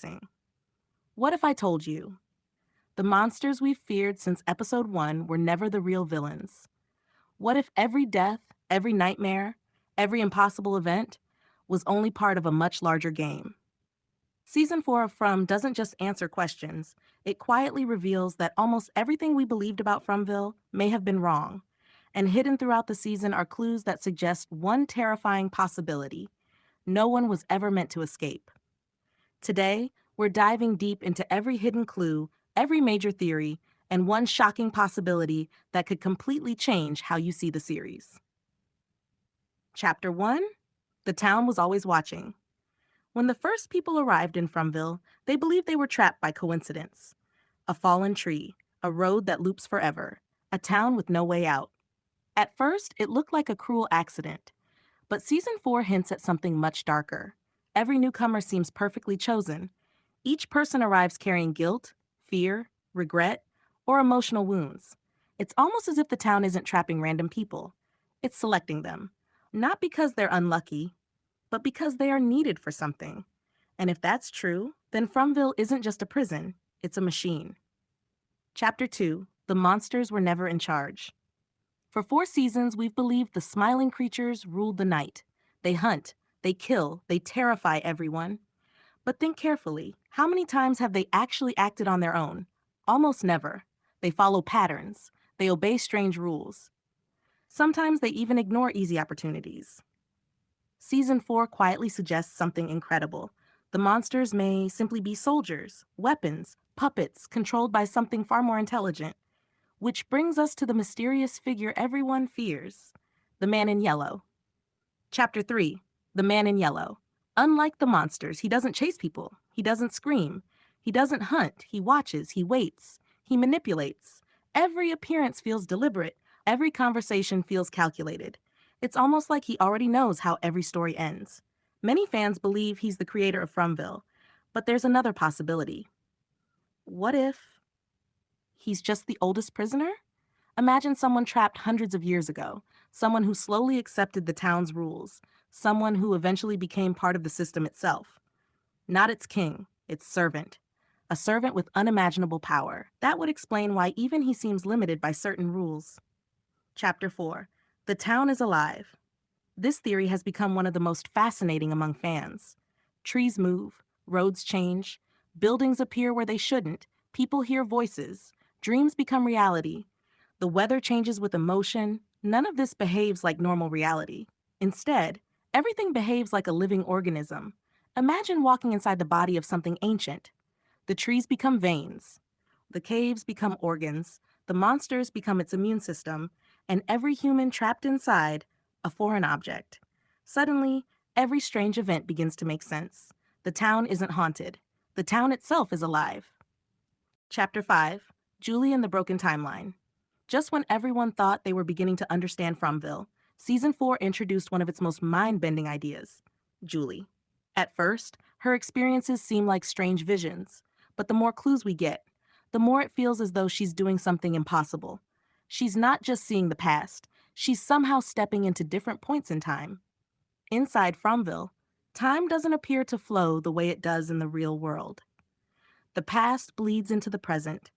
facing. What if I told you the monsters we've feared since episode 1 were never the real villains? What if every death, every nightmare, every impossible event was only part of a much larger game? Season 4 of From doesn't just answer questions, it quietly reveals that almost everything we believed about Fromville may have been wrong. And hidden throughout the season are clues that suggest one terrifying possibility: no one was ever meant to escape. Today, we're diving deep into every hidden clue, every major theory, and one shocking possibility that could completely change how you see the series. Chapter 1: The Town Was Always Watching. When the first people arrived in Fromville, they believed they were trapped by coincidence. A fallen tree, a road that loops forever, a town with no way out. At first, it looked like a cruel accident, but Season 4 hints at something much darker. Every newcomer seems perfectly chosen. Each person arrives carrying guilt, fear, regret, or emotional wounds. It's almost as if the town isn't trapping random people. It's selecting them, not because they're unlucky, but because they are needed for something. And if that's true, then Fromville isn't just a prison, it's a machine. Chapter 2: The Monsters Were Never in Charge. For 4 seasons, we've believed the smiling creatures ruled the night. They hunt, they kill, they terrify everyone. But think carefully, how many times have they actually acted on their own? Almost never. They follow patterns, they obey strange rules. Sometimes they even ignore easy opportunities. Season 4 quietly suggests something incredible. The monsters may simply be soldiers, weapons, puppets controlled by something far more intelligent. Which brings us to the mysterious figure everyone fears: the Man in Yellow. Chapter 3: The Man in Yellow. Unlike the monsters, he doesn't chase people. He doesn't scream. He doesn't hunt. He watches. He waits. He manipulates. Every appearance feels deliberate. Every conversation feels calculated. It's almost like he already knows how every story ends. Many fans believe he's the creator of Fromville, but there's another possibility. What if he's just the oldest prisoner? Imagine someone trapped hundreds of years ago, someone who slowly accepted the town's rules, someone who eventually became part of the system itself. Not its king, its servant. A servant with unimaginable power. That would explain why even he seems limited by certain rules. Chapter 4: The Town is Alive. This theory has become one of the most fascinating among fans. Trees move, roads change, buildings appear where they shouldn't, people hear voices, dreams become reality. The weather changes with emotion. None of this behaves like normal reality. Instead, everything behaves like a living organism. Imagine walking inside the body of something ancient. The trees become veins. The caves become organs. The monsters become its immune system. And every human trapped inside, a foreign object. Suddenly, every strange event begins to make sense. The town isn't haunted. The town itself is alive. Chapter 5: Julie and the Broken Timeline. Just when everyone thought they were beginning to understand Fromville, Season 4 introduced one of its most mind-bending ideas: Julie. At first, her experiences seem like strange visions, but the more clues we get, the more it feels as though she's doing something impossible. She's not just seeing the past, she's somehow stepping into different points in time. Inside Fromville, time doesn't appear to flow the way it does in the real world. The past bleeds into the present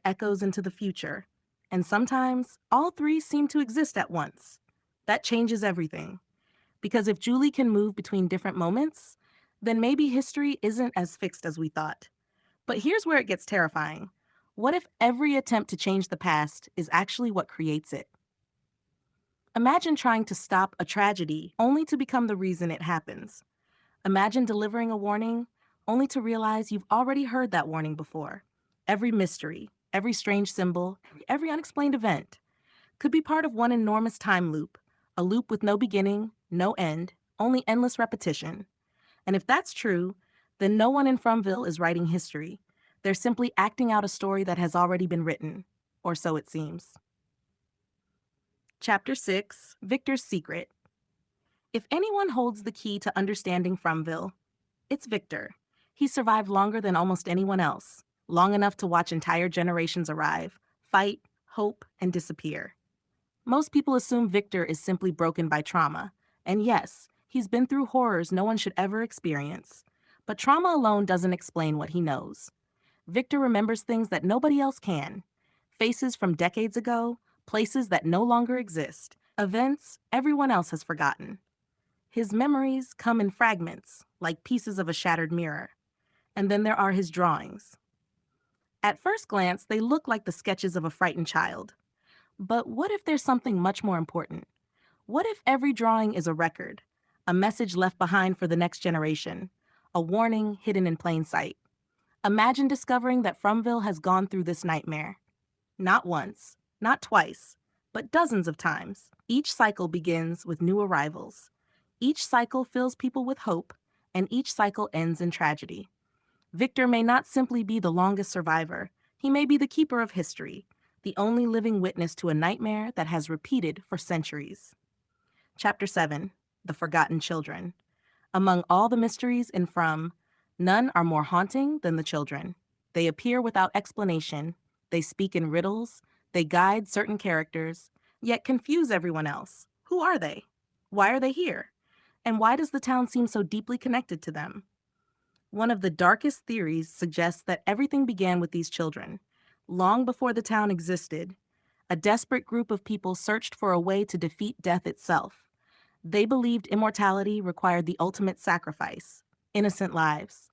echoes into the future, and sometimes all three seem to exist at once. That changes everything. Because if Julie can move between different moments, then maybe history isn't as fixed as we thought. But here's where it gets terrifying. What if every attempt to change the past is actually what creates it? Imagine trying to stop a tragedy only to become the reason it happens. Imagine delivering a warning only to realize you've already heard that warning before. Every mystery, every strange symbol, every unexplained event could be part of one enormous time loop, a loop with no beginning, no end, only endless repetition. And if that's true, then no one in Fromville is writing history. They're simply acting out a story that has already been written, or so it seems. Chapter 6: Victor's Secret. If anyone holds the key to understanding Fromville, it's Victor. He survived longer than almost anyone else, long enough to watch entire generations arrive, fight, hope, and disappear. Most people assume Victor is simply broken by trauma, and yes, he's been through horrors no one should ever experience. But trauma alone doesn't explain what he knows. Victor remembers things that nobody else can: faces from decades ago, places that no longer exist, events everyone else has forgotten. His memories come in fragments, like pieces of a shattered mirror. And then there are his drawings. At first glance, they look like the sketches of a frightened child. But what if there's something much more important? What if every drawing is a record, a message left behind for the next generation, a warning hidden in plain sight? Imagine discovering that Fromville has gone through this nightmare. Not once, not twice, but dozens of times. Each cycle begins with new arrivals. Each cycle fills people with hope, and each cycle ends in tragedy. Victor may not simply be the longest survivor, he may be the keeper of history, the only living witness to a nightmare that has repeated for centuries. Chapter 7: The Forgotten Children. Among all the mysteries in From, none are more haunting than the children. They appear without explanation, they speak in riddles, they guide certain characters, yet confuse everyone else. Who are they? Why are they here? And why does the town seem so deeply connected to them? One of the darkest theories suggests that everything began with these children. Long before the town existed, a desperate group of people searched for a way to defeat death itself. They believed immortality required the ultimate sacrifice: innocent lives.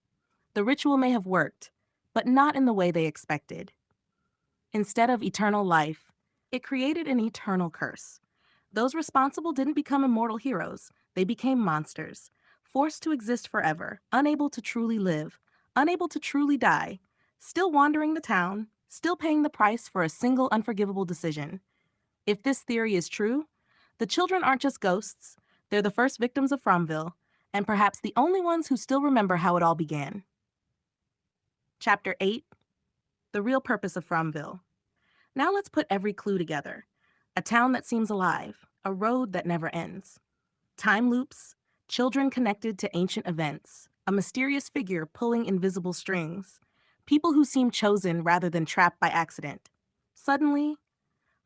The ritual may have worked, but not in the way they expected. Instead of eternal life, it created an eternal curse. Those responsible didn't become immortal heroes, they became monsters, forced to exist forever, unable to truly live, unable to truly die, still wandering the town, still paying the price for a single unforgivable decision. If this theory is true, the children aren't just ghosts, they're the first victims of Fromville, and perhaps the only ones who still remember how it all began. Chapter 8: The Real Purpose of Fromville. Now let's put every clue together. A town that seems alive, a road that never ends. Time loops, children connected to ancient events, a mysterious figure pulling invisible strings, people who seem chosen rather than trapped by accident. Suddenly,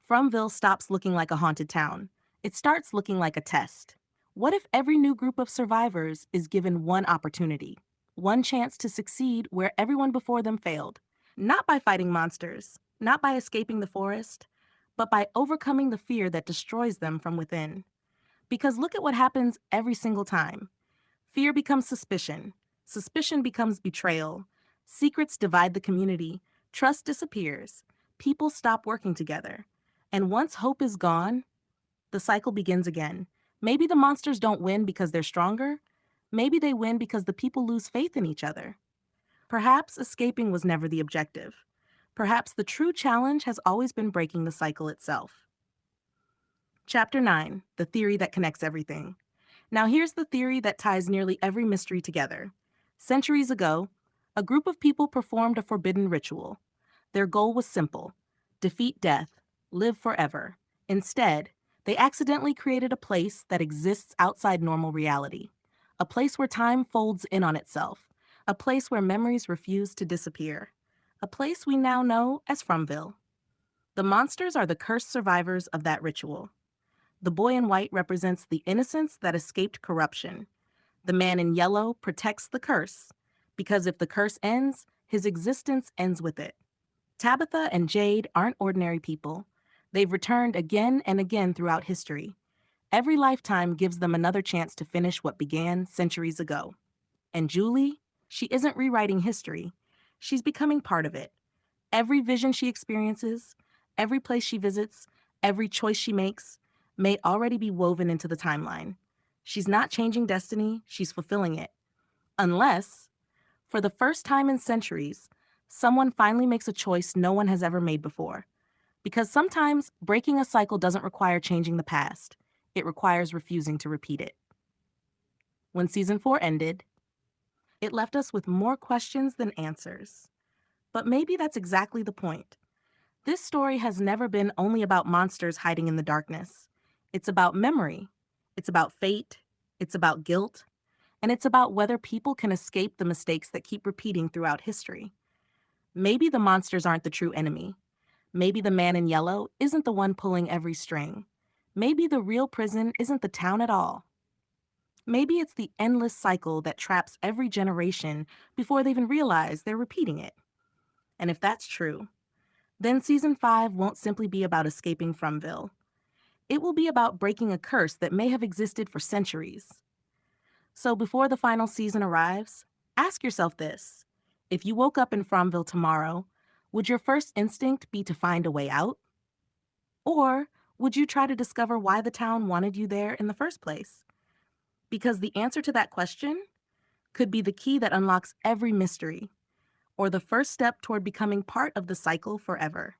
Fromville stops looking like a haunted town. It starts looking like a test. What if every new group of survivors is given one opportunity, one chance to succeed where everyone before them failed? Not by fighting monsters, not by escaping the forest, but by overcoming the fear that destroys them from within. Because look at what happens every single time. Fear becomes suspicion. Suspicion becomes betrayal. Secrets divide the community. Trust disappears. People stop working together. And once hope is gone, the cycle begins again. Maybe the monsters don't win because they're stronger. Maybe they win because the people lose faith in each other. Perhaps escaping was never the objective. Perhaps the true challenge has always been breaking the cycle itself. Chapter 9: The Theory That Connects Everything. Now here's the theory that ties nearly every mystery together. Centuries ago, a group of people performed a forbidden ritual. Their goal was simple: defeat death, live forever. Instead, they accidentally created a place that exists outside normal reality. A place where time folds in on itself. A place where memories refuse to disappear. A place we now know as Fromville. The monsters are the cursed survivors of that ritual. The boy in white represents the innocence that escaped corruption. The man in yellow protects the curse, because if the curse ends, his existence ends with it. Tabitha and Jade aren't ordinary people. They've returned again and again throughout history. Every lifetime gives them another chance to finish what began centuries ago. And Julie, she isn't rewriting history. She's becoming part of it. Every vision she experiences, every place she visits, every choice she makes, may already be woven into the timeline. She's not changing destiny, she's fulfilling it. Unless, for the first time in centuries, someone finally makes a choice no one has ever made before. Because sometimes breaking a cycle doesn't require changing the past. It requires refusing to repeat it. When season 4 ended, it left us with more questions than answers. But maybe that's exactly the point. This story has never been only about monsters hiding in the darkness. It's about memory. It's about fate. It's about guilt. And it's about whether people can escape the mistakes that keep repeating throughout history. Maybe the monsters aren't the true enemy. Maybe the man in yellow isn't the one pulling every string. Maybe the real prison isn't the town at all. Maybe it's the endless cycle that traps every generation before they even realize they're repeating it. And if that's true, then season 5 won't simply be about escaping Fromville. It will be about breaking a curse that may have existed for centuries. So before the final season arrives, ask yourself this. If you woke up in Fromville tomorrow, would your first instinct be to find a way out? Or would you try to discover why the town wanted you there in the first place? Because the answer to that question could be the key that unlocks every mystery, or the first step toward becoming part of the cycle forever.